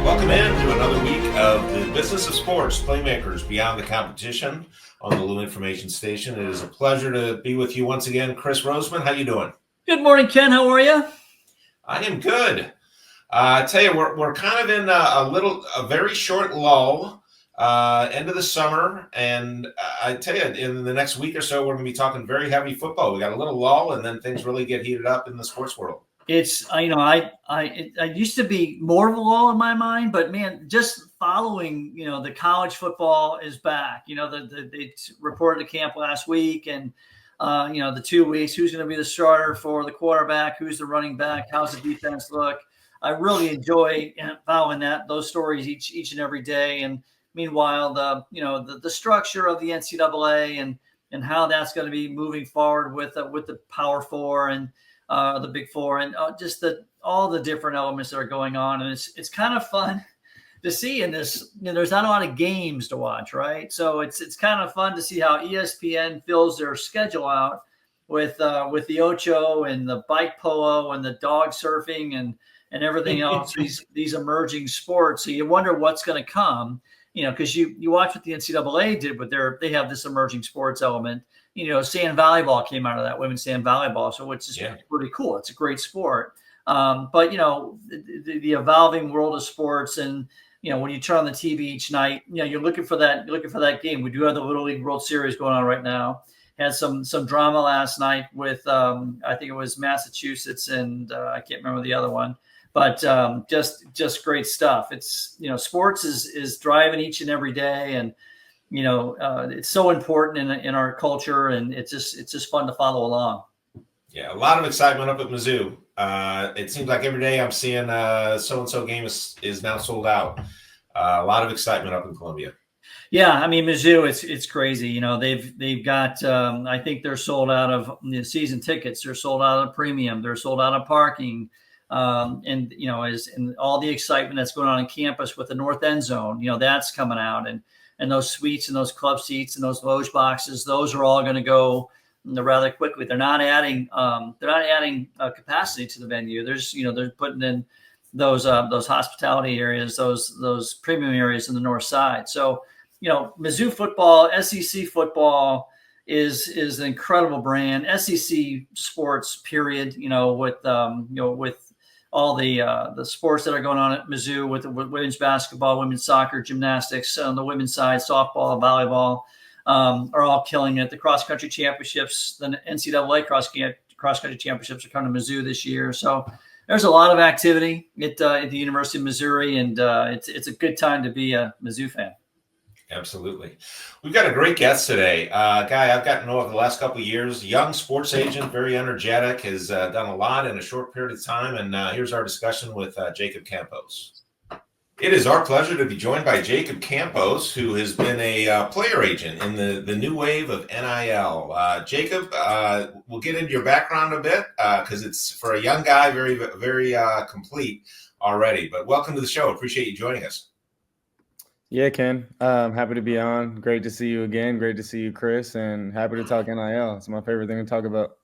Welcome in to another week of the Business of Sports, Playmakers Beyond the Competition on the Lou Information Station. It is a pleasure to be with you once again. Chris Roseman, how you doing? Good morning, Ken. How are you? I am good. I tell you, we're kind of in a very short lull, end of the summer, and I tell you, in the next week or so, we're going to be talking very heavy football. We got a little lull, and then things really get heated up in the sports world. It's I used to be more of a lull in my mind, but man, just following, the college football is back. They reported to camp last week, and the 2 weeks, who's going to be the starter for the quarterback, who's the running back, how's the defense look. I really enjoy following those stories each and every day. And meanwhile, the structure of the NCAA and how that's going to be moving forward with the Power Four and the Big Four, and just all the different elements that are going on. And it's kind of fun to see in this. There's not a lot of games to watch, right? So it's kind of fun to see how ESPN fills their schedule out with the Ocho and the bike polo and the dog surfing and everything else, these emerging sports. So you wonder what's going to come, because you watch what the NCAA did with they have this emerging sports element. Sand volleyball came out of that, women's sand volleyball, so which is pretty cool. It's a great sport. But the evolving world of sports, and when you turn on the TV each night, you're looking for that game. We do have the Little League World Series going on right now. Had some drama last night with I think it was Massachusetts and I can't remember the other one. But just great stuff. It's sports is driving each and every day, and it's so important in our culture, and it's just fun to follow along. Yeah, a lot of excitement up at Mizzou. It seems like every day I'm seeing so-and-so game is now sold out. A lot of excitement up in Columbia. Yeah, I mean, Mizzou, it's crazy. They've got I think they're sold out of season tickets. They're sold out of premium. They're sold out of parking. And all the excitement that's going on in campus with the north end zone, that's coming out, and those suites and those club seats and those loge boxes, those are all going to go rather quickly. They're not adding capacity to the venue. They're putting in those hospitality areas, those premium areas in the north side. So, Mizzou football, SEC football is an incredible brand. SEC sports, period. With all the sports that are going on at Mizzou with women's basketball, women's soccer, gymnastics on the women's side, softball, volleyball, are all killing it. The cross country championships, the NCAA cross country championships are coming to Mizzou this year. So there's a lot of activity at the University of Missouri, and it's a good time to be a Mizzou fan. Absolutely. We've got a great guest today. Guy I've gotten to know over the last couple of years, young sports agent, very energetic, has done a lot in a short period of time. And here's our discussion with Jacob Campos. It is our pleasure to be joined by Jacob Campos, who has been a player agent in the new wave of NIL. Jacob, we'll get into your background a bit because it's, for a young guy, very, very complete already. But welcome to the show. Appreciate you joining us. Yeah, Ken. Happy to be on. Great to see you again. Great to see you, Chris, and happy to talk NIL. It's my favorite thing to talk about.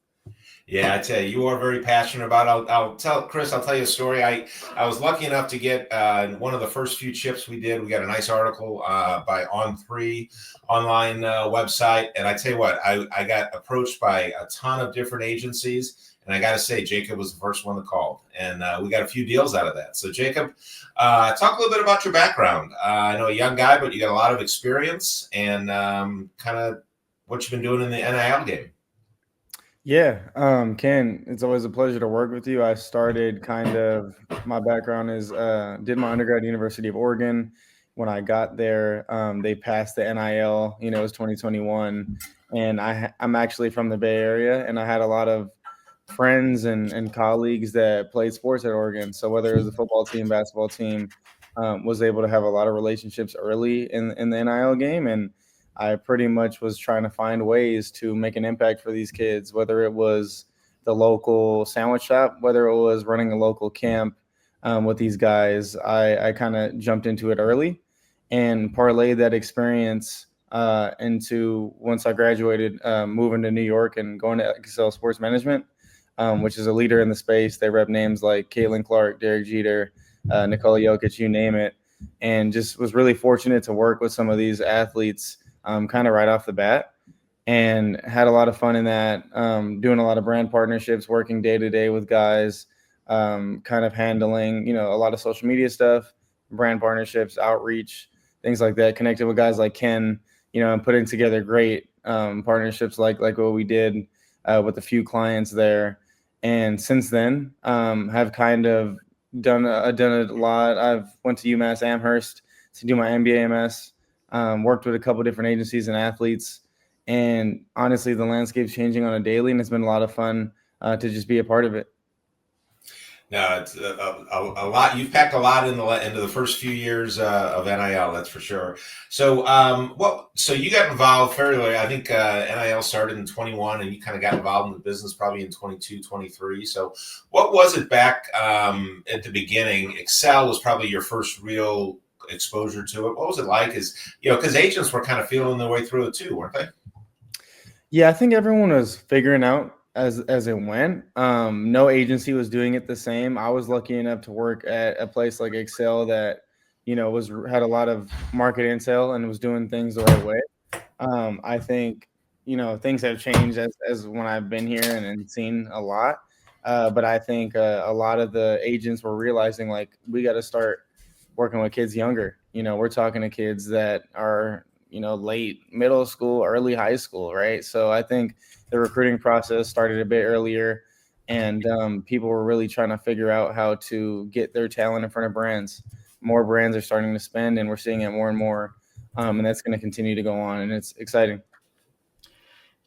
Yeah, I tell you are very passionate about it. I'll tell you a story. I was lucky enough to get one of the first few chips we did. We got a nice article by On3 online website. And I tell you what, I got approached by a ton of different agencies. And I got to say, Jacob was the first one that called. And we got a few deals out of that. So, Jacob, talk a little bit about your background. I know a young guy, but you got a lot of experience and kind of what you've been doing in the NIL game. Yeah, Ken, it's always a pleasure to work with you. I started my background is did my undergrad at the University of Oregon. When I got there, they passed the NIL, it was 2021. And I'm actually from the Bay Area, and I had a lot of friends and colleagues that played sports at Oregon. So whether it was a football team, basketball team, was able to have a lot of relationships early in the NIL game. And I pretty much was trying to find ways to make an impact for these kids, whether it was the local sandwich shop, whether it was running a local camp with these guys. I kind of jumped into it early and parlayed that experience into, once I graduated, moving to New York and going to Excel Sports Management. which is a leader in the space. They rep names like Caitlin Clark, Derek Jeter, Nikola Jokic, you name it, and just was really fortunate to work with some of these athletes kind of right off the bat, and had a lot of fun in that, doing a lot of brand partnerships, working day to day with guys, kind of handling, a lot of social media stuff, brand partnerships, outreach, things like that, connected with guys like Ken, and putting together great partnerships like what we did with a few clients there. And since then, have kind of done a lot. I've went to UMass Amherst to do my MBA MS, worked with a couple different agencies and athletes. And honestly, the landscape's changing on a daily, and it's been a lot of fun to just be a part of it. No, it's a lot. You've packed a lot into the first few years of NIL, that's for sure. So, so you got involved fairly early. I think NIL started in 21, and you kind of got involved in the business probably in 22, 23. So, what was it back at the beginning? Excel was probably your first real exposure to it. What was it like? Because agents were kind of feeling their way through it too, weren't they? Yeah, I think everyone was figuring out as it went. No agency was doing it the same. I was lucky enough to work at a place like Excel that, had a lot of market intel and was doing things the right way. I think, things have changed as when I've been here and seen a lot. But I think a lot of the agents were realizing like we got to start working with kids younger. We're talking to kids that are, late middle school, early high school, right? So I think the recruiting process started a bit earlier, and people were really trying to figure out how to get their talent in front of brands. More brands are starting to spend, and we're seeing it more and more. And that's going to continue to go on, and it's exciting.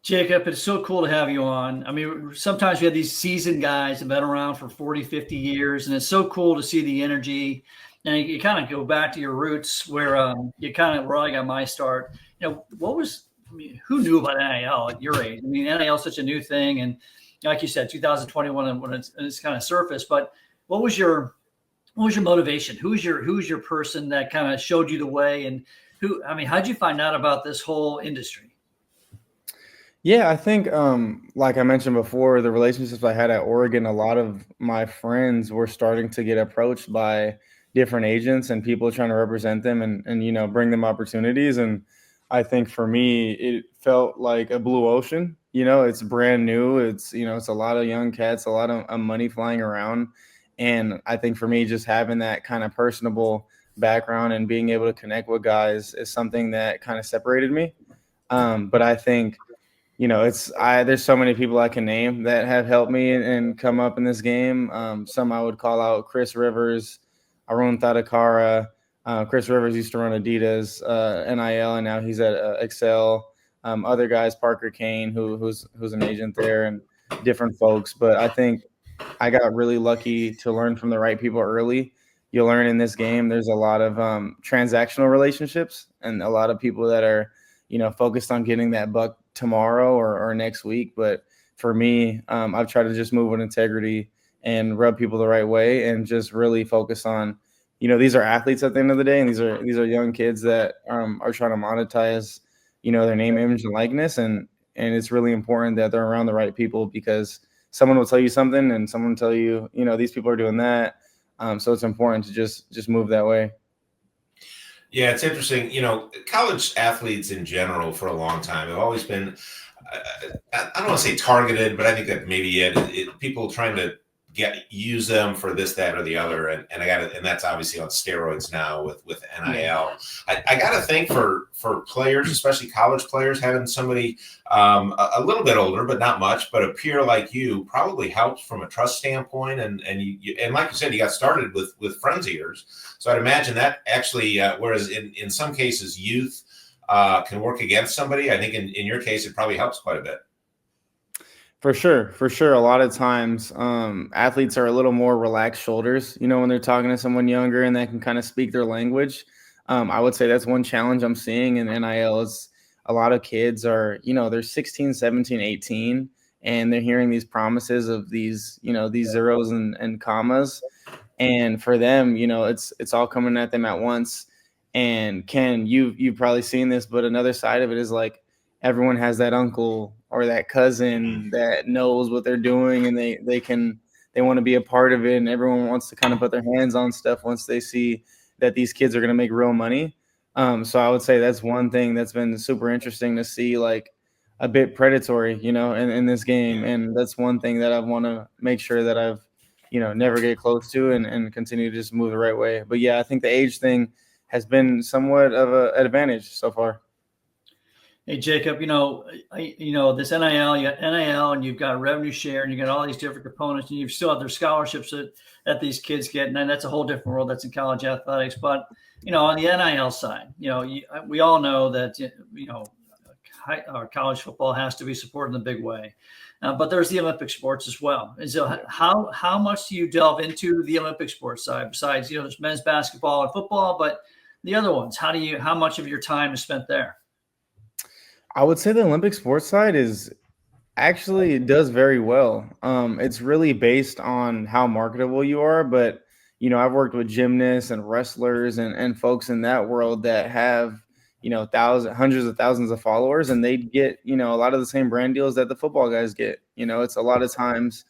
Jacob, it's so cool to have you on. I mean, sometimes we have these seasoned guys that have been around for 40, 50 years, and it's so cool to see the energy. And you kind of go back to your roots where where I got my start. Who knew about NIL at your age? I mean, NIL is such a new thing. And like you said, 2021 when it's kind of surfaced, but what was your motivation? Who's your person that kind of showed you the way? And how'd you find out about this whole industry? Yeah, I think, like I mentioned before, the relationships I had at Oregon, a lot of my friends were starting to get approached by different agents and people trying to represent them and bring them opportunities. And I think for me, it felt like a blue ocean. It's brand new. It's a lot of young cats, a lot of money flying around. And I think for me, just having that kind of personable background and being able to connect with guys is something that kind of separated me. But I think, there's so many people I can name that have helped me and come up in this game. Some I would call out: Chris Rivers, Arun Thadakara. Chris Rivers used to run Adidas, NIL, and now he's at Excel. Other guys, Parker Kane, who's an agent there, and different folks. But I think I got really lucky to learn from the right people early. You learn in this game. There's a lot of transactional relationships and a lot of people that are, focused on getting that buck tomorrow or next week. But for me, I've tried to just move with integrity and rub people the right way and just really focus on, these are athletes at the end of the day. And these are young kids that are trying to monetize, their name, image, and likeness. And it's really important that they're around the right people, because someone will tell you something and someone will tell you, these people are doing that. So it's important to just move that way. Yeah, it's interesting. College athletes in general for a long time have always been, I don't want to say targeted, but I think that maybe people trying to use them for this, that, or the other. And that's obviously on steroids now with NIL. I got to think for players, especially college players, having somebody a little bit older, but not much, but a peer like you probably helps from a trust standpoint. And like you said, you got started with friends of yours. So I'd imagine that actually, whereas in some cases youth can work against somebody, I think in your case, it probably helps quite a bit. For sure. A lot of times, athletes are a little more relaxed shoulders, when they're talking to someone younger and that can kind of speak their language. I would say that's one challenge I'm seeing in NIL is a lot of kids are, they're 16, 17, 18, and they're hearing these promises of these, these zeros and commas. And for them, it's all coming at them at once. And Ken, you've probably seen this, but another side of it is like, everyone has that uncle or that cousin that knows what they're doing, and they want to be a part of it, and everyone wants to kind of put their hands on stuff once they see that these kids are going to make real money. So I would say that's one thing that's been super interesting to see, like a bit predatory, in this game. Yeah. And that's one thing that I want to make sure that I've, never get close to, and continue to just move the right way. But yeah, I think the age thing has been somewhat of an advantage so far. Hey Jacob, this NIL, you got NIL, and you've got revenue share, and you got all these different components, and you still have their scholarships that these kids get, and then that's a whole different world. That's in college athletics. But on the NIL side, we all know that our college football has to be supported in a big way, but there's the Olympic sports as well. And so, how much do you delve into the Olympic sports side besides there's men's basketball and football, but the other ones? How much of your time is spent there? I would say the Olympic sports side is actually it does very well. It's really based on how marketable you are, but I've worked with gymnasts and wrestlers and folks in that world that have thousands, hundreds of thousands of followers, and they get a lot of the same brand deals that the football guys get. It's a lot of times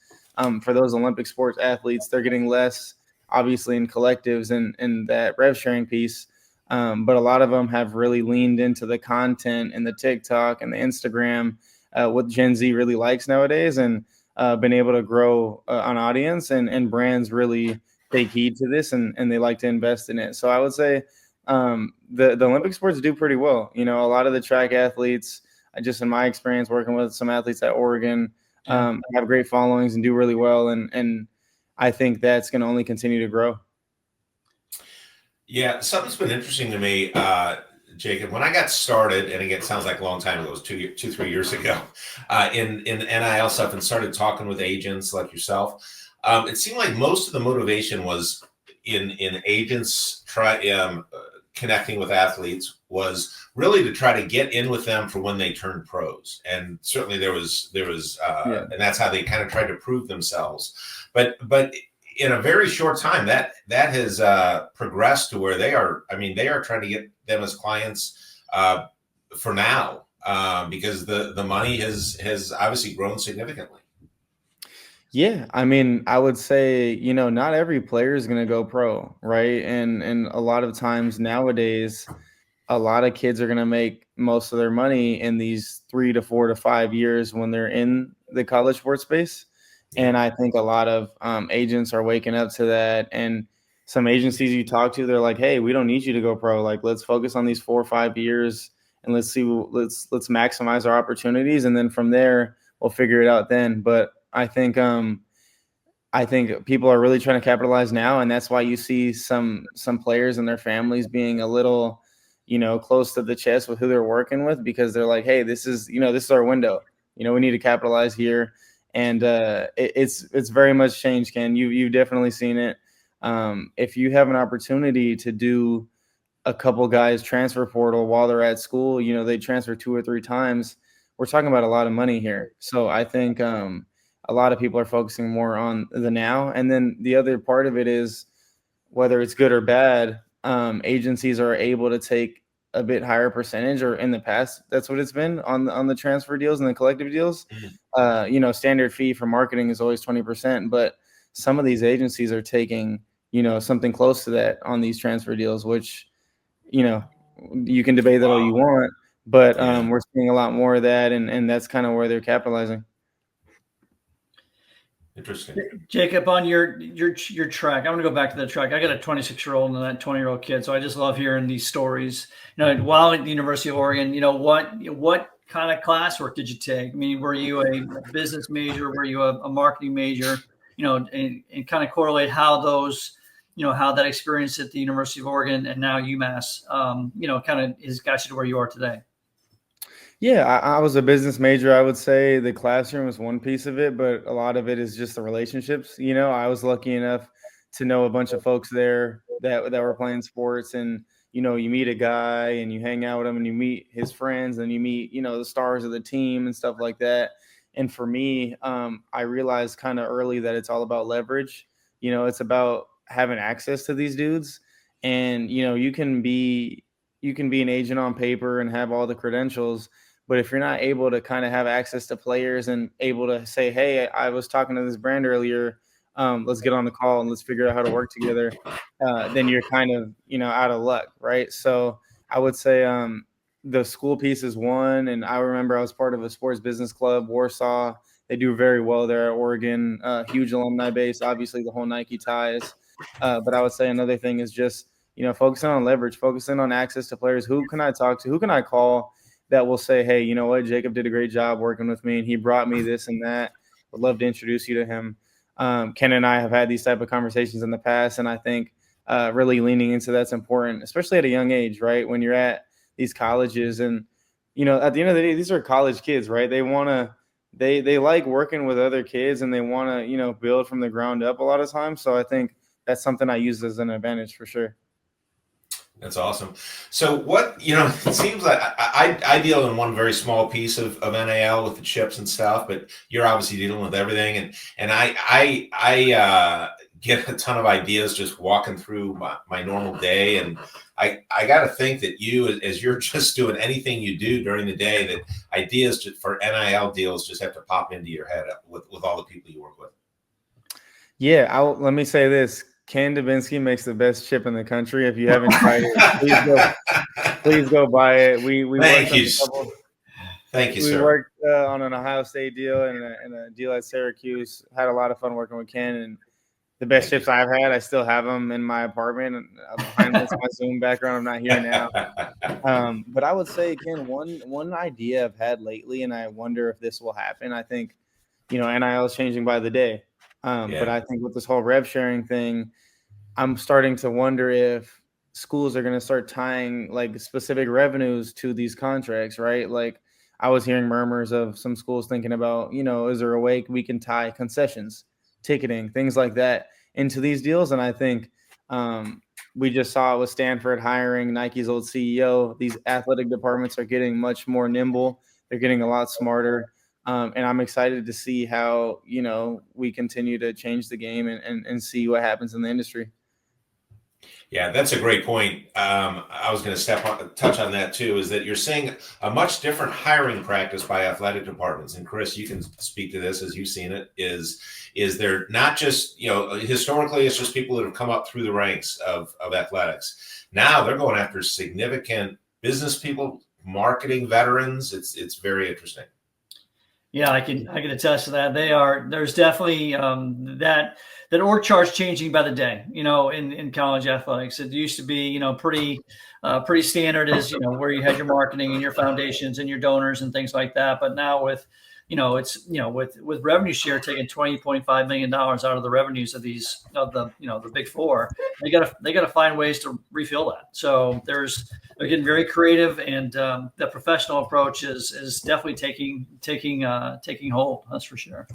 for those Olympic sports athletes, they're getting less, obviously, in collectives and that rev sharing piece. But a lot of them have really leaned into the content and the TikTok and the Instagram, what Gen Z really likes nowadays, and been able to grow an audience, and brands really take heed to this, and they like to invest in it. So I would say the Olympic sports do pretty well. A lot of the track athletes, just in my experience working with some athletes at Oregon, have great followings and do really well, and I think that's going to only continue to grow. Yeah, something's been interesting to me, Jacob. When I got started, and again, it sounds like a long time ago, it was 3 years ago, in the NIL stuff, and started talking with agents like yourself. It seemed like most of the motivation was in agents connecting with athletes was really to try to get in with them for when they turned pros, and certainly there was, and that's how they kind of tried to prove themselves. But in a very short time, that has progressed to where they are. I mean, they are trying to get them as clients for now because the money has obviously grown significantly. Yeah, I mean, I would say, not every player is going to go pro, right? And a lot of times nowadays, a lot of kids are going to make most of their money in these 3 to 4 to 5 years when they're in the college sports space. And I think a lot of agents are waking up to that. And some agencies you talk to, they're like, hey, we don't need you to go pro. Like, let's focus on these 4 or 5 years, and let's maximize our opportunities. And then from there, we'll figure it out then. But I think people are really trying to capitalize now. And that's why you see some players and their families being a little, close to the chest with who they're working with, because they're like, hey, this is our window. We need to capitalize here. And it's very much changed, Ken. You've definitely seen it. If you have an opportunity to do a couple guys transfer portal while they're at school, they transfer 2 or 3 times. We're talking about a lot of money here. So I think a lot of people are focusing more on the now. And then the other part of it is, whether it's good or bad, agencies are able to take a bit higher percentage, or in the past, that's what it's been on the transfer deals and the collective deals. Standard fee for marketing is always 20%, but some of these agencies are taking, something close to that on these transfer deals, which, you can debate that all you want, but we're seeing a lot more of that, and that's kind of where they're capitalizing. Interesting. Jacob, on your track, I'm going to go back to the track. I got a 26-year-old and a 20-year-old kid, so I just love hearing these stories. While at the University of Oregon, what kind of classwork did you take? I mean, were you a business major? Were you a marketing major? And kind of correlate how those, how that experience at the University of Oregon and now UMass, kind of has got you to where you are today. Yeah, I was a business major. I would say the classroom is one piece of it, but a lot of it is just the relationships. I was lucky enough to know a bunch of folks there that were playing sports, and you meet a guy and you hang out with him, and you meet his friends, and you meet the stars of the team and stuff like that. And for me, I realized kind of early that it's all about leverage. It's about having access to these dudes, and you can be an agent on paper and have all the credentials. But if you're not able to kind of have access to players and able to say, hey, I was talking to this brand earlier, let's get on the call and let's figure out how to work together, then you're kind of, out of luck, right? So I would say the school piece is one. And I remember I was part of a sports business club, Warsaw. They do very well there at Oregon, huge alumni base, obviously the whole Nike ties. But I would say another thing is just, focusing on leverage, focusing on access to players. Who can I talk to? Who can I call that will say, hey, you know what, Jacob did a great job working with me and he brought me this and that. Would love to introduce you to him. Ken and I have had these type of conversations in the past, and I think really leaning into that's important, especially at a young age, right? When you're at these colleges and, at the end of the day, these are college kids, right? They like working with other kids and they want to, build from the ground up a lot of times. So I think that's something I use as an advantage for sure. That's awesome. So what, it seems like I deal in one very small piece of NIL with the chips and stuff, but you're obviously dealing with everything. And I get a ton of ideas just walking through my normal day. And I got to think that you, as you're just doing anything you do during the day, that ideas for NIL deals just have to pop into your head with all the people you work with. Yeah. Let me say this. Ken Dubinsky makes the best chip in the country. If you haven't tried it, please go buy it. We Thank you. Thank you, we sir. worked on an Ohio State deal and a deal at Syracuse. Had a lot of fun working with Ken, and the best chips I've had, I still have them in my apartment. Behind my Zoom background, I'm not here now. But I would say, Ken, one idea I've had lately, and I wonder if this will happen. I think, NIL is changing by the day. But I think with this whole rev sharing thing, I'm starting to wonder if schools are going to start tying like specific revenues to these contracts, right? Like I was hearing murmurs of some schools thinking about, is there a way we can tie concessions, ticketing, things like that into these deals? And I think we just saw it with Stanford hiring Nike's old CEO. These athletic departments are getting much more nimble. They're getting a lot smarter. And I'm excited to see how, we continue to change the game and see what happens in the industry. Yeah, that's a great point. I was going to touch on that too, is that you're seeing a much different hiring practice by athletic departments. And Chris, you can speak to this as you've seen it, is they're not just, historically it's just people that have come up through the ranks of athletics. Now they're going after significant business people, marketing veterans. It's very interesting. Yeah, I can attest to that. There's definitely that org chart's changing by the day, in college athletics. It used to be, pretty standard as, where you had your marketing and your foundations and your donors and things like that. But now with, it's, with revenue share taking $20.5 million out of the revenues of the big four, they gotta find ways to refill that. So they're getting very creative, and the professional approach is definitely taking hold. That's for sure.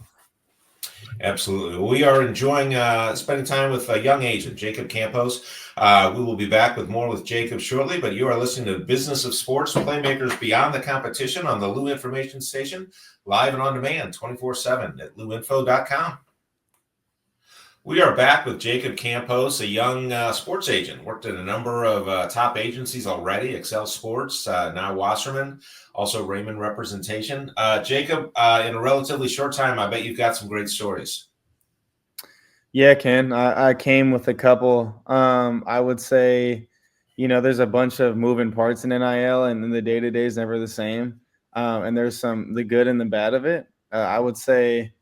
Absolutely. We are enjoying spending time with a young agent, Jacob Campos. We will be back with more with Jacob shortly, but you are listening to Business of Sports, Playmakers Beyond the Competition on the Lou Information Station, live and on demand 24/7 at louinfo.com. We are back with Jacob Campos, a young sports agent. Worked at a number of top agencies already, Excel Sports, now Wasserman, also Raymond Representation. Jacob, in a relatively short time, I bet you've got some great stories. Yeah, Ken, I came with a couple. I would say, there's a bunch of moving parts in NIL, and then the day-to-day is never the same. And there's the good and the bad of it. I would say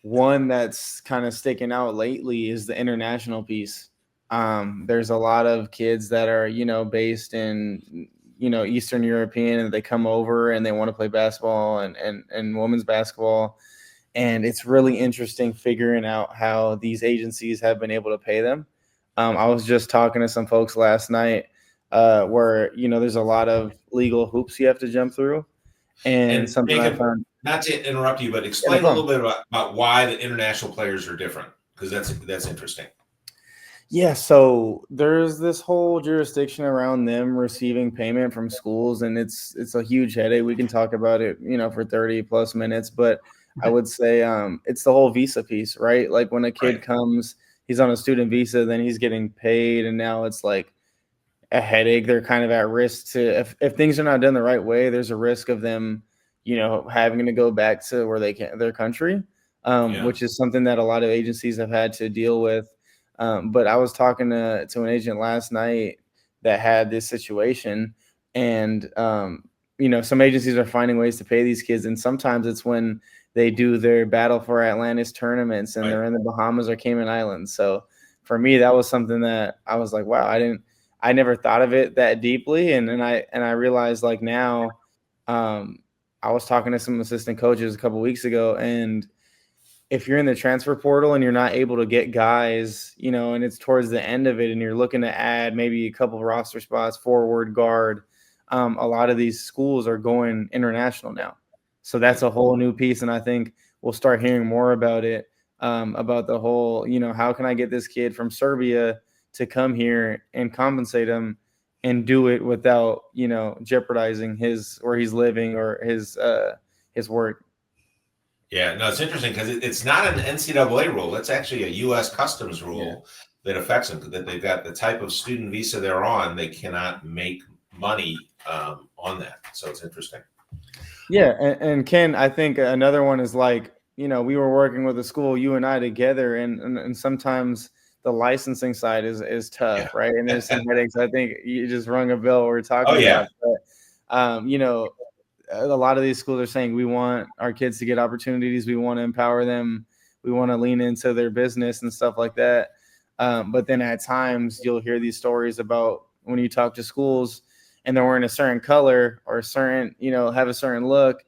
one that's kind of sticking out lately is the international piece. There's a lot of kids that are, based in, Eastern European, and they come over and they want to play basketball and women's basketball. And it's really interesting figuring out how these agencies have been able to pay them. I was just talking to some folks last night where, there's a lot of legal hoops you have to jump through. And something Jacob, I found, not to interrupt you, but explain a little bit about why the international players are different, because that's interesting. Yeah, so there's this whole jurisdiction around them receiving payment from schools, and it's a huge headache. We can talk about it, for 30 plus minutes, but I would say it's the whole visa piece, right? Like when a kid comes, he's on a student visa, then he's getting paid, and now it's like a headache. They're kind of at risk to, if things are not done the right way, there's a risk of them, having to go back to where their country, Yeah. which is something that a lot of agencies have had to deal with. But I was talking to an agent last night that had this situation, and some agencies are finding ways to pay these kids, and sometimes it's when they do their Battle for Atlantis tournaments and Right. they're in the Bahamas or Cayman Islands. So for me, that was something that I was like, wow, I never thought of it that deeply, and I realized, like, now, I was talking to some assistant coaches a couple weeks ago, and if you're in the transfer portal and you're not able to get guys, and it's towards the end of it, and you're looking to add maybe a couple of roster spots, forward, guard, a lot of these schools are going international now. So that's a whole new piece, and I think we'll start hearing more about it, about the whole, how can I get this kid from Serbia to come here and compensate him and do it without, jeopardizing where he's living or his work. Yeah, no, it's interesting because it's not an NCAA rule. It's actually a U.S. Customs rule that affects them. That they've got the type of student visa they're on, they cannot make money on that. So it's interesting. Yeah, and Ken, I think another one is, like, we were working with a school, you and I together, and sometimes the licensing side is Yeah. tough, right? And there's some headaches. I think you just rung a bell we're talking Oh yeah. about. But a lot of these schools are saying we want our kids to get opportunities, we want to empower them, we want to lean into their business and stuff like that. But then at times you'll hear these stories about when you talk to schools and they're wearing a certain color or a certain, have a certain look,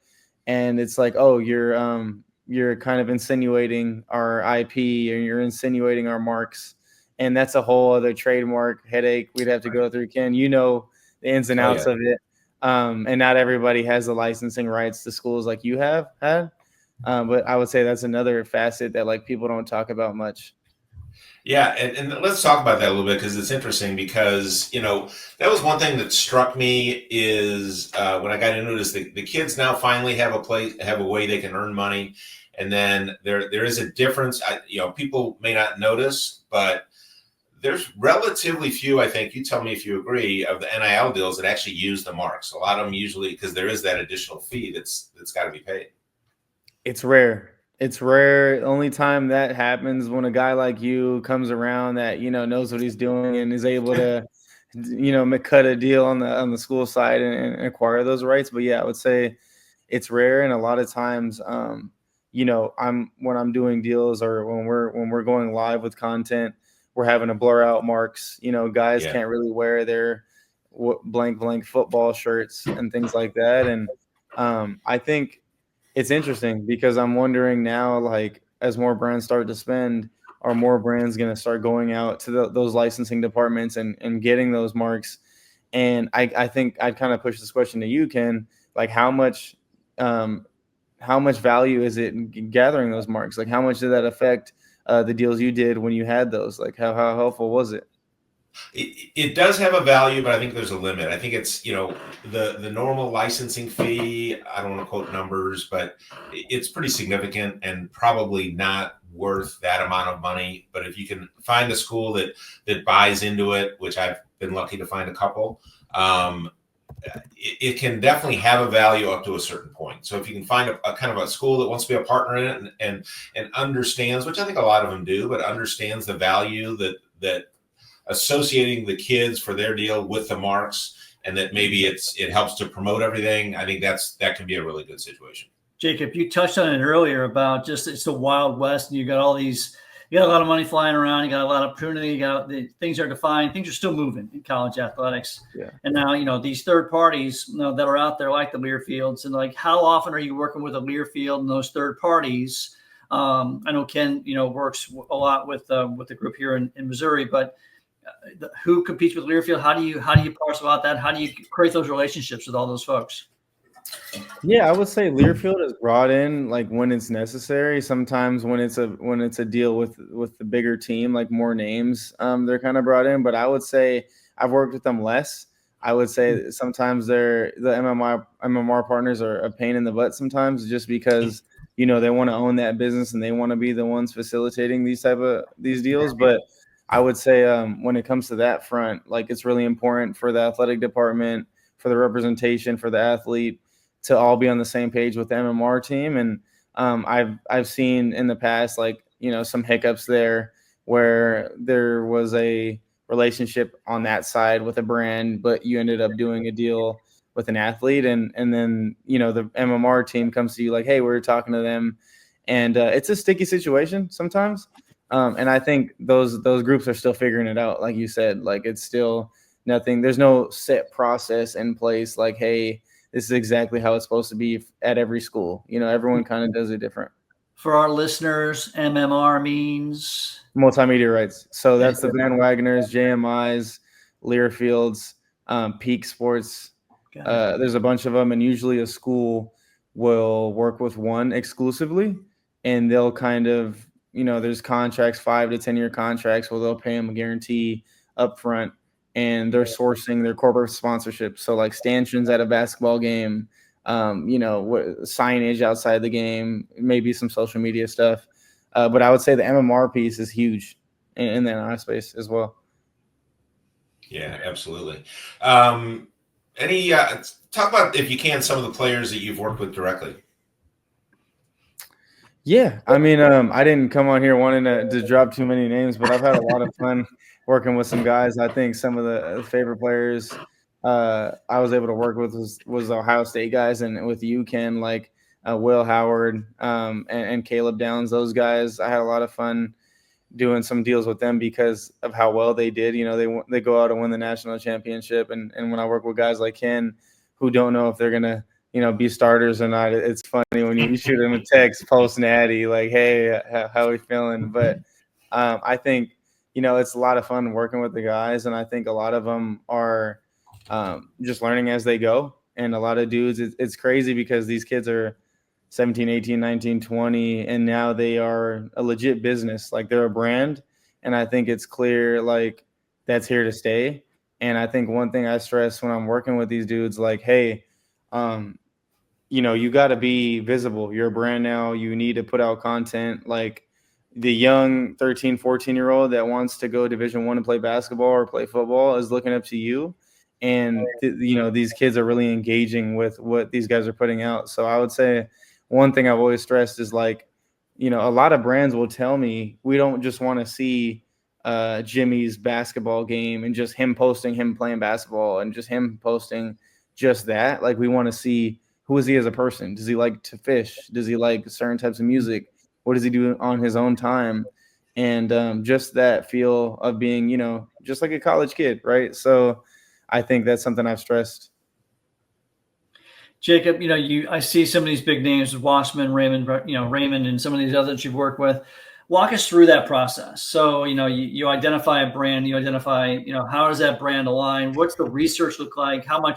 and it's like, oh, you're kind of insinuating our IP, or you're insinuating our marks, and that's a whole other trademark headache we'd have to go through. Ken, the ins and Oh yeah. outs of it. And not everybody has the licensing rights to schools like you have had. But I would say that's another facet that, like, people don't talk about much. Yeah, and let's talk about that a little bit because it's interesting because that was one thing that struck me is when I got into it is the kids now finally have a way they can earn money, and then there is a difference. People may not notice, but there's relatively few, I think, you tell me if you agree, of the NIL deals that actually use the marks. A lot of them usually, because there is that additional fee that's got to be paid. It's rare. It's rare. Only time that happens when a guy like you comes around that, knows what he's doing and is able to, cut a deal on the school side and acquire those rights. But yeah, I would say it's rare. And a lot of times, when I'm doing deals or when we're going live with content, we're having to blur out marks. Guys Yeah. can't really wear their blank football shirts and things like that. And I think it's interesting because I'm wondering now, like, as more brands start to spend, are more brands going to start going out to those licensing departments and getting those marks? And I think I'd kind of push this question to you, Ken, like, how much value is it in gathering those marks? Like, how much did that affect the deals you did when you had those? Like, how helpful was it? It does have a value, but I think there's a limit. I think it's the normal licensing fee. I don't want to quote numbers, but it's pretty significant and probably not worth that amount of money. But if you can find a school that buys into it, which I've been lucky to find a couple, it can definitely have a value up to a certain point. So if you can find a kind of a school that wants to be a partner in it and understands, which I think a lot of them do, but understands the value that associating the kids for their deal with the marks, and that maybe it helps to promote everything. I think that can be a really good situation. Jacob, you touched on it earlier about just it's the Wild West, and you got a lot of money flying around, you got a lot of opportunity, things are defined, things are still moving in college athletics. Yeah. And now, these third parties that are out there, like the Learfields, and like, how often are you working with a Learfield and those third parties? I know Ken, works a lot with the group here in Missouri, but who competes with Learfield? How do you parse about that? How do you create those relationships with all those folks? Yeah, I would say Learfield is brought in, like, when it's necessary. Sometimes when it's a deal with the bigger team, like more names, they're kind of brought in. But I would say I've worked with them less. I would say sometimes the MMR partners are a pain in the butt sometimes, just because they want to own that business and they want to be the ones facilitating these deals. But I would say when it comes to that front, like it's really important for the athletic department, for the representation, for the athlete to all be on the same page with the MMR team. And I've seen in the past, like, some hiccups there where there was a relationship on that side with a brand, but you ended up doing a deal with an athlete, and then the MMR team comes to you like, hey, we were talking to them, and it's a sticky situation sometimes. And I think those groups are still figuring it out. Like you said, like it's still nothing. There's no set process in place. Like, hey, this is exactly how it's supposed to be at every school. Everyone kind of does it different. For our listeners, MMR means Multimedia rights. So okay. that's the Van Wagoners, JMIs, Learfields, Peak Sports. There's a bunch of them, and usually a school will work with one exclusively, and they'll kind of, there's contracts, 5 to 10 year contracts where they'll pay them a guarantee up front, and they're sourcing their corporate sponsorship. So like stanchions at a basketball game, signage outside the game, maybe some social media stuff. But I would say the MMR piece is huge in the NI space as well. Yeah, absolutely. Any talk about, if you can, some of the players that you've worked with directly? Yeah, I mean, I didn't come on here wanting to drop too many names, but I've had a lot of fun working with some guys. I think some of the favorite players I was able to work with was the Ohio State guys, and with you, Ken, like Will Howard and Caleb Downs. Those guys, I had a lot of fun doing some deals with them because of how well they did. They go out and win the national championship, and when I work with guys like Ken, who don't know if they're gonna be starters or not, it's funny when you shoot them a text post natty like, hey, how are we feeling? But I think it's a lot of fun working with the guys, and I think a lot of them are just learning as they go. And a lot of dudes, it's crazy because these kids are 17, 18, 19, 20, and now they are a legit business. Like they're a brand. And I think it's clear, like, that's here to stay. And I think one thing I stress when I'm working with these dudes, like, hey, you got to be visible. You're a brand now. You need to put out content. Like the young 13, 14-year-old that wants to go Division I and play basketball or play football is looking up to you. And, these kids are really engaging with what these guys are putting out. So I would say one thing I've always stressed is like, a lot of brands will tell me we don't just want to see Jimmy's basketball game and just him posting him playing basketball and just him posting just that. Like we want to see, who is he as a person? Does he like to fish? Does he like certain types of music? What does he do on his own time? And just that feel of being, just like a college kid, right? So I think that's something I've stressed. Jacob, I see some of these big names, Wassman, Raymond, and some of these others you've worked with. Walk us through that process. So, you identify a brand, you identify, how does that brand align? What's the research look like? How long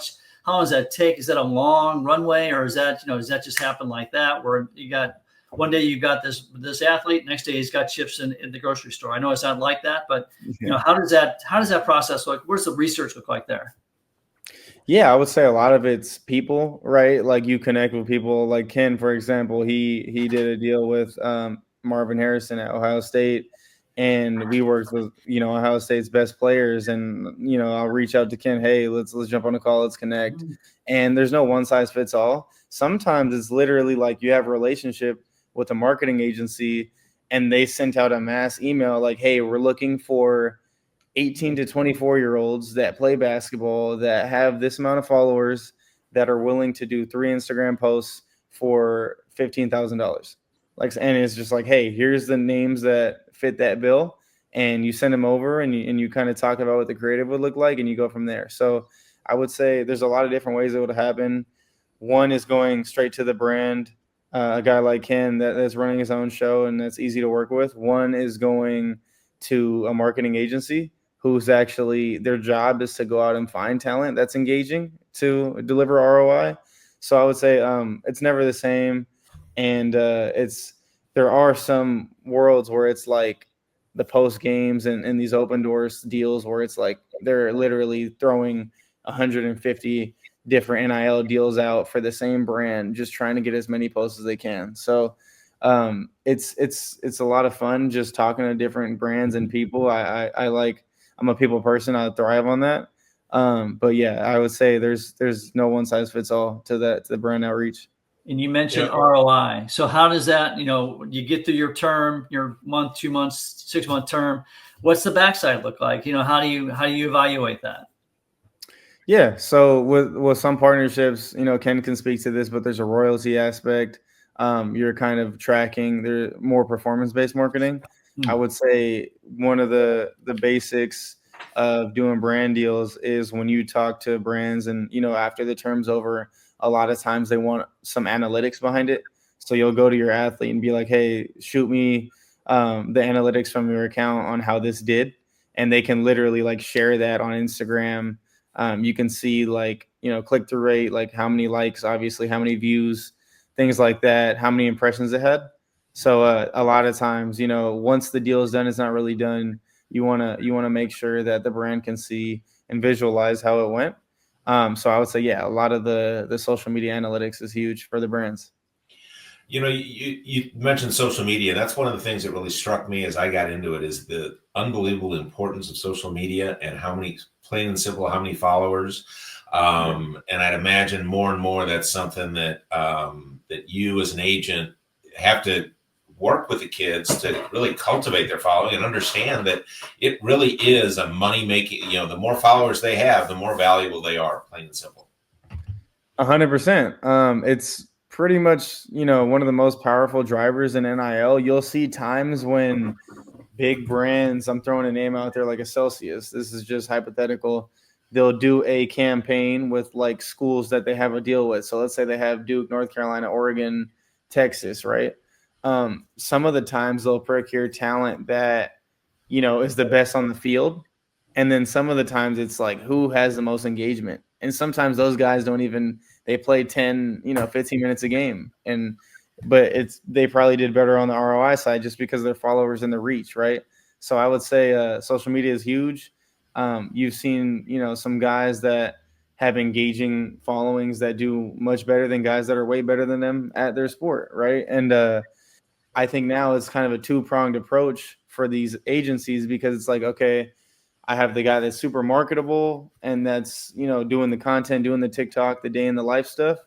does that take? Is that a long runway, or is that, does that just happen like that, where you got one day you've got this athlete, next day he's got chips in the grocery store? I know it's not like that, but how does that process look? What's the research look like there? Yeah, I would say a lot of it's people, right? Like you connect with people. Like Ken, for example, he did a deal with Marvin Harrison at Ohio State, and we worked with Ohio State's best players. And I'll reach out to Ken, hey, let's jump on a call, let's connect. And there's no one size fits all. Sometimes it's literally like you have a relationship with a marketing agency, and they sent out a mass email like, hey, we're looking for 18 to 24-year-olds that play basketball that have this amount of followers that are willing to do 3 Instagram posts for $15,000. Like, and it's just like, hey, here's the names that fit that bill, and you send them over, and you kind of talk about what the creative would look like, and you go from there. So I would say there's a lot of different ways it would happen. One is going straight to the brand, a guy like Ken that's running his own show and that's easy to work with. One is going to a marketing agency who's actually, their job is to go out and find talent that's engaging to deliver ROI. So I would say it's never the same. And there are some worlds where it's like the post games and these open doors deals where it's like they're literally throwing 150 different NIL deals out for the same brand, just trying to get as many posts as they can. So It's a lot of fun just talking to different brands and people. I'm a people person. I thrive on that. But yeah, I would say there's no one size fits all to the brand outreach. And you mentioned Yeah. ROI. So how does that, you get through your term, your month, 2 months, 6 month term? What's the backside look like? How do you evaluate that? Yeah. So with some partnerships, Ken can speak to this, but there's a royalty aspect. You're kind of tracking. They're more performance based marketing. I Hmm. would say one of the basics of doing brand deals is when you talk to brands and after the term's over, a lot of times they want some analytics behind it. So you'll go to your athlete and be like, "Hey, shoot me the analytics from your account on how this did," and they can literally like share that on Instagram. You can see like click through rate, like how many likes, obviously how many views, things like that, how many impressions it had. So a lot of times, once the deal is done, it's not really done. You wanna make sure that the brand can see and visualize how it went. So I would say, yeah, a lot of the social media analytics is huge for the brands. You mentioned social media. That's one of the things that really struck me as I got into it is the unbelievable importance of social media and how many, plain and simple, how many followers. And I'd imagine more and more that's something that that you as an agent have to work with the kids to really cultivate their following and understand that it really is a money making. The more followers they have, the more valuable they are. Plain and simple. 100%. It's pretty much one of the most powerful drivers in NIL. You'll see times when big brands, I'm throwing a name out there like a Celsius. This is just hypothetical. They'll do a campaign with like schools that they have a deal with. So let's say they have Duke, North Carolina, Oregon, Texas, right? Some of the times they'll procure talent that is the best on the field, and then some of the times it's like who has the most engagement. And sometimes those guys don't even they play 10, 15 minutes a game, but they probably did better on the ROI side just because of their followers and the reach, right? So I would say social media is huge. You've seen, some guys that have engaging followings that do much better than guys that are way better than them at their sport, right? And I think now it's kind of a two-pronged approach for these agencies because it's like, okay, I have the guy that's super marketable and that's, doing the content, doing the TikTok, the day in the life stuff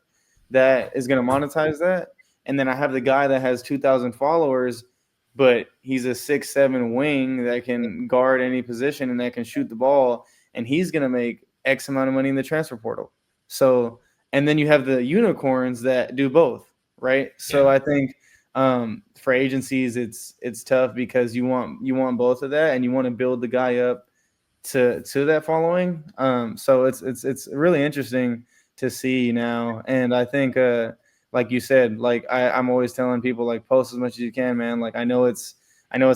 that is going to monetize that. And then I have the guy that has 2,000 followers, but he's a 6'7" wing that can guard any position and that can shoot the ball. And he's going to make X amount of money in the transfer portal. So, and then you have the unicorns that do both, right? So Yeah. I think for agencies, it's tough because you want both of that and you want to build the guy up to that following. So it's really interesting to see now, and I think like you said, like I'm always telling people like post as much as you can, man. Like I know it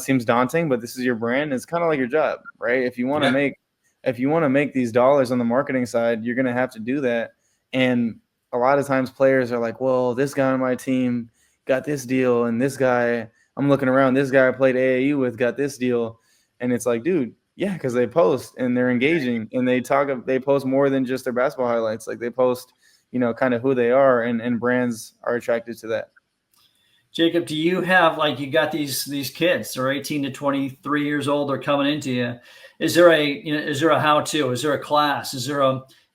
seems daunting, but this is your brand. It's kind of like your job, right? Yeah. If you want to make these dollars on the marketing side, you're gonna have to do that. And a lot of times players are like, well, this guy on my team got this deal, and this guy I'm looking around, this guy I played AAU with got this deal, and it's like, dude, yeah, because they post and they're engaging and they post more than just their basketball highlights. Like they post, kind of who they are, and brands are attracted to that. Jacob, do you have like you got these kids? They're 18 to 23 years old. They're coming into you. Is there a how to? Is there a class?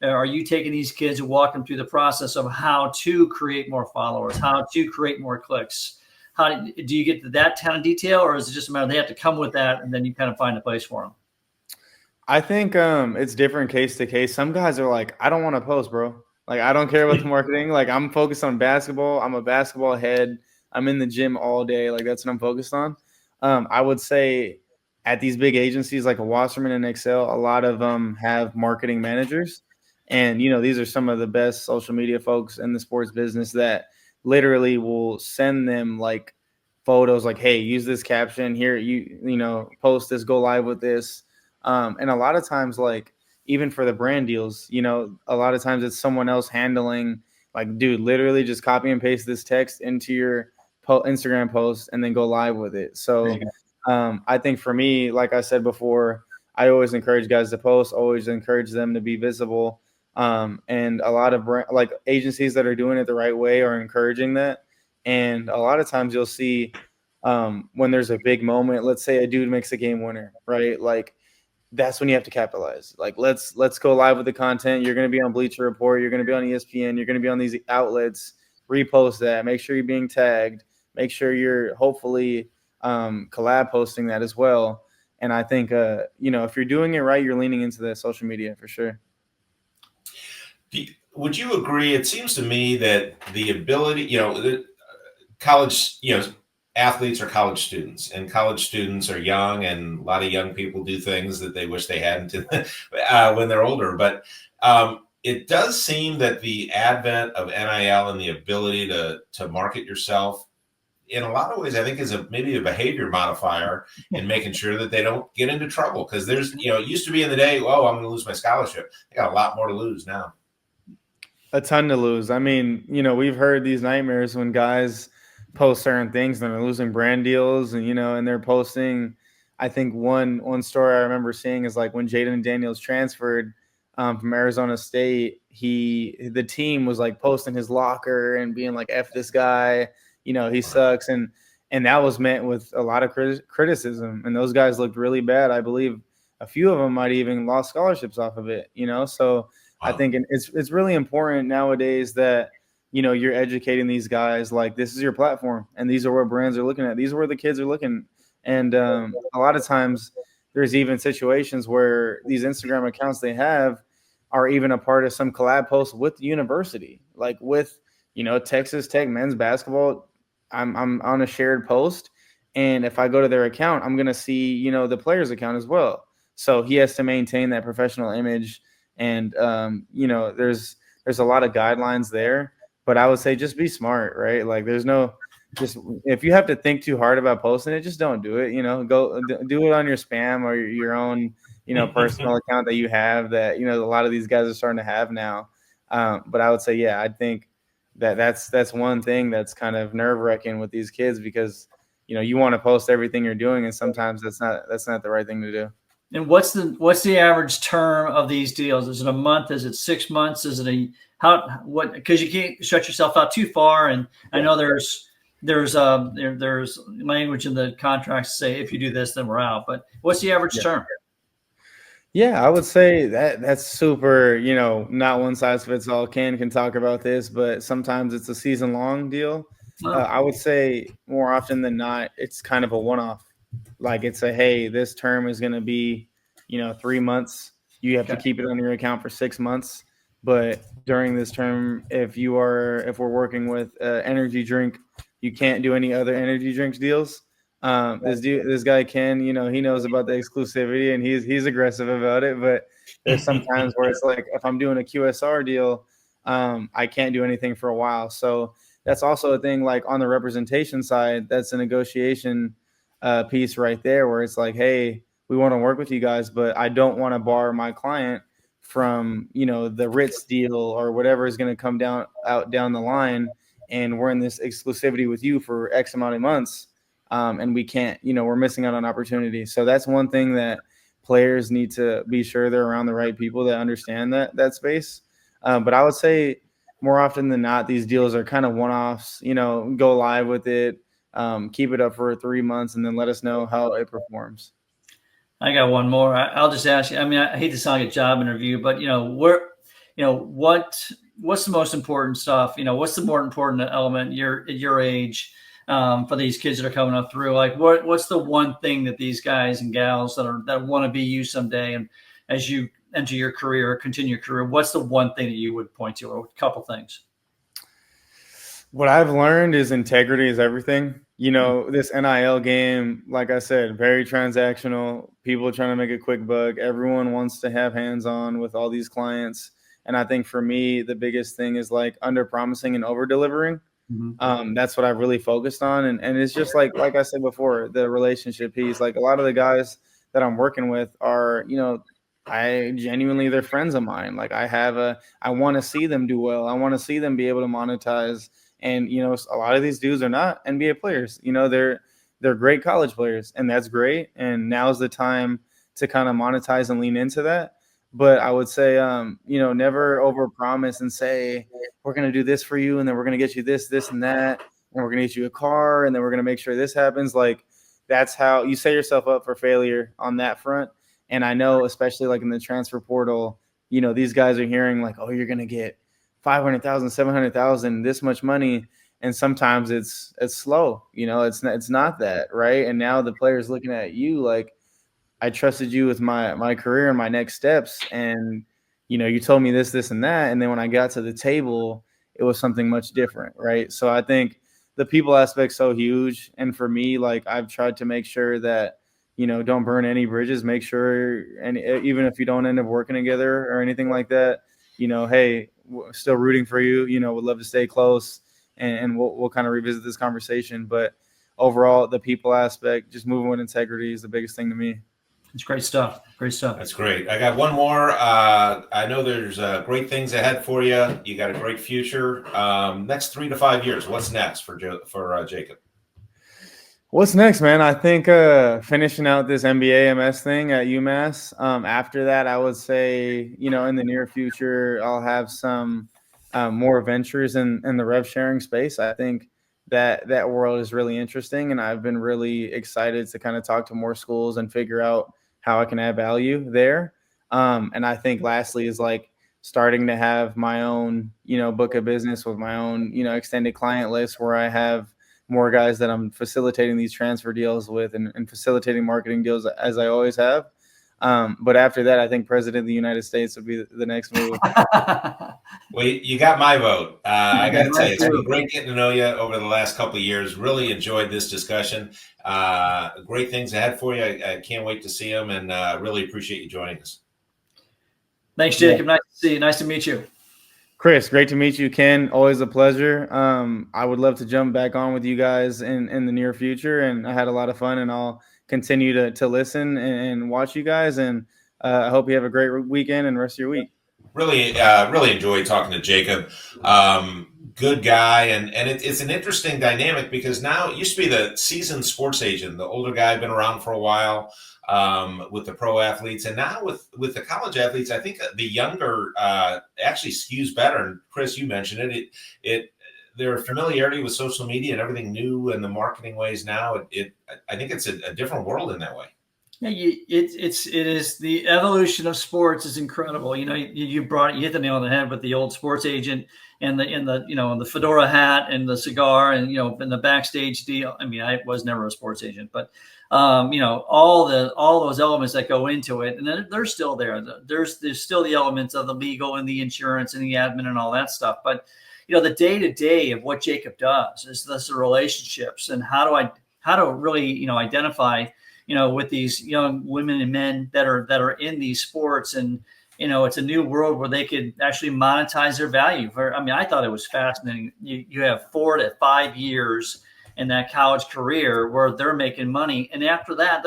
Are you taking these kids and walking through the process of how to create more followers, how to create more clicks? Do you get to that kind of detail, or is it just a matter they have to come with that and then you kind of find a place for them? I think it's different case to case. Some guys are like, I don't want to post, bro. Like I don't care about the marketing. Like I'm focused on basketball. I'm a basketball head. I'm in the gym all day. Like that's what I'm focused on. I would say at these big agencies like a Wasserman and Excel, a lot of them have marketing managers. And these are some of the best social media folks in the sports business that literally will send them like photos like, hey, use this caption here, post this, go live with this. And a lot of times, like even for the brand deals, a lot of times it's someone else handling. Like, dude, literally just copy and paste this text into your Instagram post and then go live with it. There you So, go. I think for me, like I said before, I always encourage guys to post. Always encourage them to be visible. And a lot of like agencies that are doing it the right way are encouraging that. And a lot of times you'll see when there's a big moment, let's say a dude makes a game winner, right? Like that's when you have to capitalize. Like let's go live with the content. You're going to be on Bleacher Report. You're going to be on ESPN. You're going to be on these outlets. Repost that. Make sure you're being tagged. Make sure you're hopefully collab posting that as well. And I think if you're doing it right, you're leaning into the social media for sure. Would you agree? It seems to me that the ability, college, athletes are college students, and college students are young, and a lot of young people do things that they wish they hadn't when they're older. But it does seem that the advent of NIL and the ability to market yourself in a lot of ways, I think is maybe a behavior modifier in making sure that they don't get into trouble. Because there's, it used to be in the day, oh, I'm going to lose my scholarship. I got a lot more to lose now. A ton to lose. I mean, we've heard these nightmares when guys post certain things and they're losing brand deals, and they're posting. I think one story I remember seeing is like when Jaden Daniels transferred from Arizona State, the team was like posting his locker and being like, "F this guy," he sucks, and that was met with a lot of criticism, and those guys looked really bad. I believe a few of them might even lost scholarships off of it, so. I think it's really important nowadays that, you're educating these guys like this is your platform and these are what brands are looking at. These are where the kids are looking. And a lot of times there's even situations where these Instagram accounts they have are even a part of some collab posts with the university, like with, Texas Tech men's basketball. I'm on a shared post. And if I go to their account, I'm going to see, the player's account as well. So he has to maintain that professional image. And there's a lot of guidelines there, but I would say just be smart, right? Like just if you have to think too hard about posting it, just don't do it. Go do it on your spam or your own personal account that you have that a lot of these guys are starting to have now. But I would say, yeah, I think that's one thing that's kind of nerve-wracking with these kids because you want to post everything you're doing, and sometimes that's not the right thing to do. And what's the average term of these deals? Is it a month? Is it 6 months? Is it because you can't shut yourself out too far. And I know there's language in the contracts to say, if you do this, then we're out. But what's the average term? Yeah, I would say that's super, not one size fits all. Ken can talk about this, but sometimes it's a season long deal. I would say more often than not, it's kind of a one-off. Like it's hey, this term is going to be, 3 months. You have to keep it on your account for 6 months. But during this term, if we're working with energy drink, you can't do any other energy drinks deals. This guy Ken, he knows about the exclusivity and he's aggressive about it. But there's some times where it's like if I'm doing a QSR deal, I can't do anything for a while. So that's also a thing. Like on the representation side, that's a negotiation piece right there where it's like, hey, we want to work with you guys, but I don't want to bar my client from the Ritz deal or whatever is going to come down the line, and we're in this exclusivity with you for X amount of months, and we can't, we're missing out on opportunity. So that's one thing that players need to be sure they're around the right people that understand that space. But I would say more often than not, these deals are kind of one-offs. Go live with it. Keep it up for 3 months and then let us know how it performs. I got one more. I'll just ask you. I mean, I hate to sound like a job interview, but what's the most important stuff? What's the more important element at your age for these kids that are coming up through? Like, what's the one thing that these guys and gals that want to be you someday, and as you enter your career or continue your career, what's the one thing that you would point to, or a couple things? What I've learned is integrity is everything. This NIL game, like I said, very transactional. People trying to make a quick buck. Everyone wants to have hands-on with all these clients. And I think for me, the biggest thing is like under promising and over delivering. Mm-hmm. That's what I've really focused on. And it's just like I said before, the relationship piece. Like a lot of the guys that I'm working with are, I genuinely, they're friends of mine. Like I want to see them do well. I want to see them be able to monetize. And, a lot of these dudes are not NBA players. They're great college players, and that's great. And now's the time to kind of monetize and lean into that. But I would say, never overpromise and say, we're going to do this for you, and then we're going to get you this, and that. and we're going to get you a car, and then we're going to make sure this happens. Like, that's how you set yourself up for failure on that front. And I know, especially like in the transfer portal, these guys are hearing like, oh, you're going to get 500,000, 700,000, this much money. And sometimes it's slow, it's not that, right? And now the player's looking at you like, I trusted you with my career and my next steps. And, you told me this, and that. And then when I got to the table, it was something much different. Right. So I think the people aspect's so huge. And for me, like, I've tried to make sure that, don't burn any bridges, make sure, and even if you don't end up working together or anything like that, hey, still rooting for you, would love to stay close, and we'll kind of revisit this conversation. But overall, the people aspect, just moving with integrity, is the biggest thing to me. It's great stuff. Great stuff. That's great. I got one more. I know there's great things ahead for you. You got a great future. Next 3 to 5 years, what's next for Jacob? What's next, man? I think finishing out this MBA MS thing at UMass. After that, I would say, in the near future, I'll have some more ventures in the rev sharing space. I think that world is really interesting, and I've been really excited to kind of talk to more schools and figure out how I can add value there. And I think lastly is like starting to have my own, book of business with my own, extended client list, where I have more guys that I'm facilitating these transfer deals with and facilitating marketing deals, as I always have. But after that, I think President of the United States would be the next move. Well, you got my vote. I got to tell you, it's been great getting to know you over the last couple of years. Really enjoyed this discussion. Great things ahead for you. I can't wait to see them, and really appreciate you joining us. Thanks, Jacob. Nice to see you. Nice to meet you. Chris, great to meet you. Ken, always a pleasure. I would love to jump back on with you guys in the near future, and I had a lot of fun, and I'll continue to listen and watch you guys. And I hope you have a great weekend and rest of your week. Really enjoyed talking to Jacob. Good guy, and it's an interesting dynamic, because now it used to be the seasoned sports agent, the older guy, been around for a while with the pro athletes, and now with the college athletes, I think the younger actually skews better. And Chris, you mentioned it. Their familiarity with social media and everything new and the marketing ways now, I think it's a different world in that way. Yeah, it is the evolution of sports is incredible. You hit the nail on the head with the old sports agent and the fedora hat and the cigar and and the backstage deal. I mean, I was never a sports agent, but all those elements that go into it, and then they're still there. There's still the elements of the legal and the insurance and the admin and all that stuff. But the day to day of what Jacob does is the relationships and how to really identify with these young women and men that are in these sports. And it's a new world where they could actually monetize their value. I thought it was fascinating. You have 4 to 5 years in that college career where they're making money, and after that,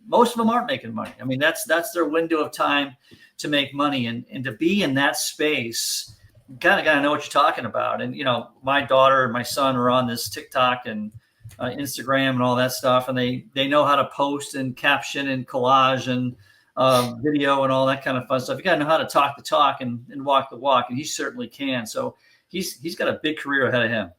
most of them aren't making money. I mean, that's their window of time to make money, and to be in that space, you kind of got to know what you're talking about. And my daughter and my son are on this TikTok and Instagram and all that stuff, and they know how to post and caption and collage and video and all that kind of fun stuff. You got to know how to talk the talk and walk the walk, and he certainly can. So he's got a big career ahead of him.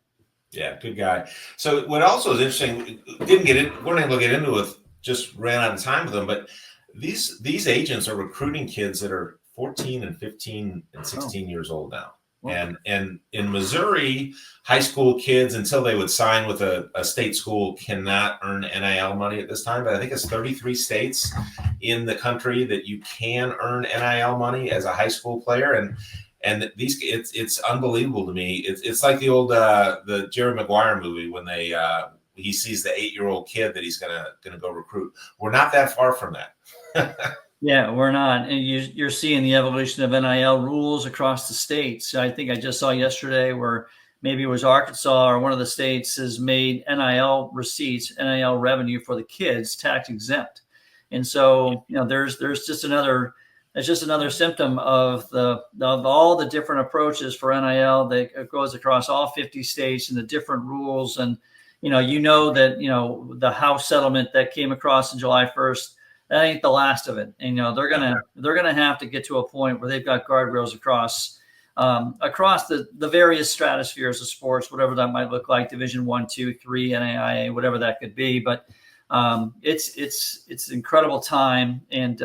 Yeah, good guy. So what also is interesting, we're not able to get into it, just ran out of time with them, but these agents are recruiting kids that are 14 and 15 and 16 years old now. Wow. And in Missouri, high school kids, until they would sign with a state school, cannot earn NIL money at this time. But I think it's 33 states in the country that you can earn NIL money as a high school player. And it's unbelievable to me. It's like the old the Jerry Maguire movie when he sees the 8-year-old kid that he's gonna go recruit. We're not that far from that. Yeah, we're not. And you're seeing the evolution of NIL rules across the states. I think I just saw yesterday where maybe it was Arkansas or one of the states has made NIL receipts, NIL revenue for the kids tax exempt. And so, there's just another symptom of all the different approaches for NIL that goes across all 50 states and the different rules. And, that, the House settlement that came across on July 1st, that ain't the last of it. And, they're going to have to get to a point where they've got guardrails across across the various stratospheres of sports, whatever that might look like, Division 1, 2, 3, NAIA, whatever that could be. But it's an incredible time, and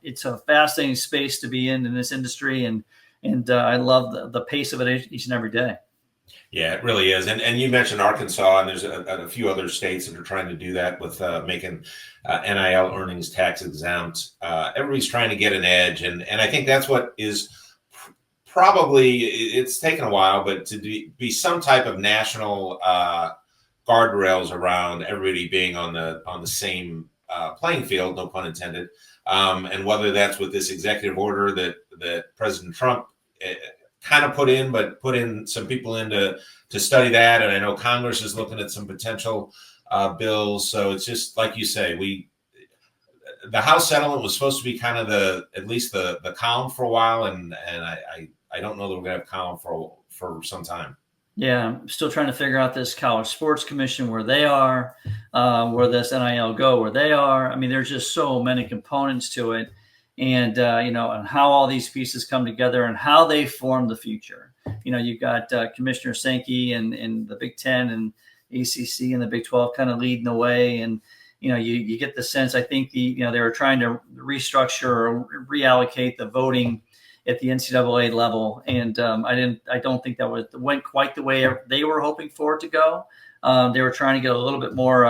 it's a fascinating space to be in this industry, and I love the pace of it each and every day. Yeah, it really is. And you mentioned Arkansas, and there's a few other states that are trying to do that with making NIL earnings tax exempt. Everybody's trying to get an edge, and I think that's what is probably, it's taken a while, but to be some type of national guardrails around everybody being on the same playing field, no pun intended. And whether that's with this executive order that President Trump kind of put in some people in to study that. And I know Congress is looking at some potential bills. So it's just like you say, the House settlement was supposed to be kind of at least the calm for a while. And I don't know that we're going to have calm for some time. Yeah, I'm still trying to figure out this College Sports Commission, where they are, where this NIL Go, where they are. I mean, there's just so many components to it, and and how all these pieces come together and how they form the future. You've got Commissioner Sankey and the Big Ten and ACC and the Big 12 kind of leading the way, and you get the sense. I think they were trying to restructure or reallocate the voting at the NCAA level, and I don't think that went quite the way they were hoping for it to go. They were trying to get a little bit more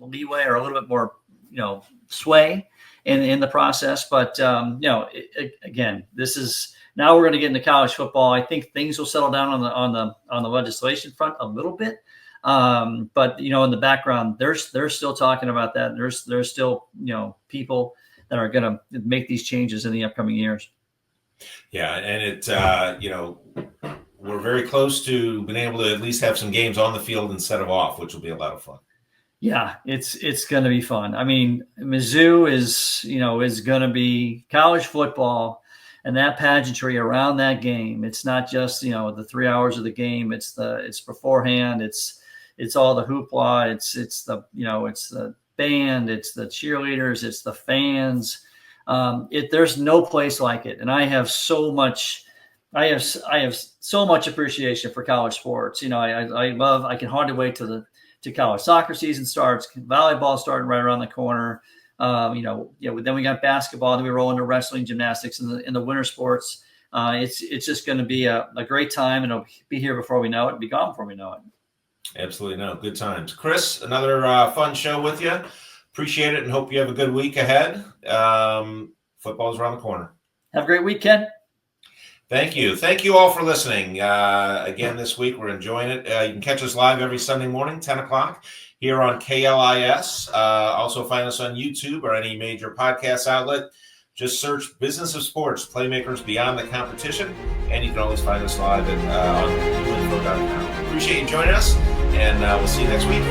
leeway, or a little bit more sway in the process. But again, this is now we're going to get into college football. I think things will settle down on the legislation front a little bit. But in the background, they're still talking about that. There's still people that are going to make these changes in the upcoming years. Yeah, and we're very close to being able to at least have some games on the field instead of off, which will be a lot of fun. Yeah, it's going to be fun. I mean, Mizzou is going to be college football, and that pageantry around that game. It's not just the 3 hours of the game. It's beforehand. It's all the hoopla. It's the band, it's the cheerleaders, it's the fans. There's no place like it, and I have so much appreciation for college sports. I can hardly wait till college soccer season starts, volleyball starting right around the corner. Then we got basketball, then we roll into wrestling, gymnastics, in the winter sports. It's just going to be a great time, and it'll be here before we know it, and be gone before we know it. Absolutely. No, good times. Chris, another fun show with you. Appreciate it, and hope you have a good week ahead. Football's around the corner. Have a great weekend. Thank you. Thank you all for listening. Again, this week, we're enjoying it. You can catch us live every Sunday morning, 10 o'clock, here on KLIS. Also find us on YouTube or any major podcast outlet. Just search Business of Sports, Playmakers Beyond the Competition, and you can always find us live on uinfo.com. Appreciate you joining us, and we'll see you next week.